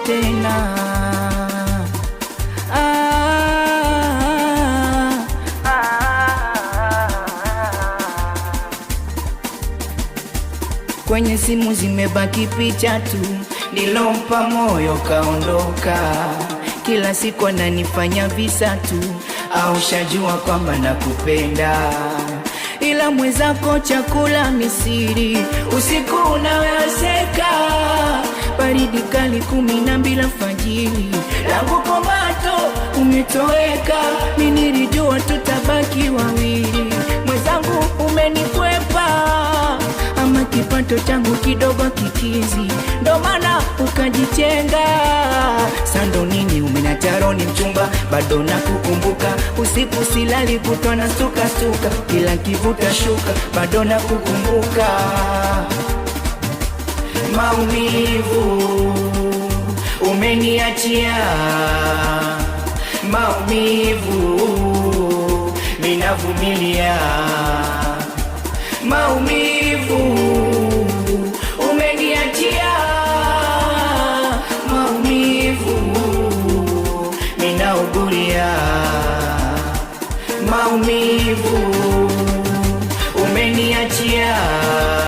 tena. Kwenye simu zimebaki picha tu, nilompa moyo kaondoka. Kila siku ananifanya visa tu, au shajua kwamba nakupenda. Ila mwezako chakula misiri, usiku unawezeka. Baridi kali 12 alfajiri, langu komato umetoweka. Mimi nilijua tutabaki wawili, mwezangu umenikwepa. Ama kipato changu kidogo kikizi, ndo maana ukajichenga. Sando nini umenacharoni mchumba, bado nakukumbuka. Usiku silali kutwa na stuka, kila kivuta shuka, bado nakukumbuka. Maumivu umeniachia, maumivu minavumilia, maumivu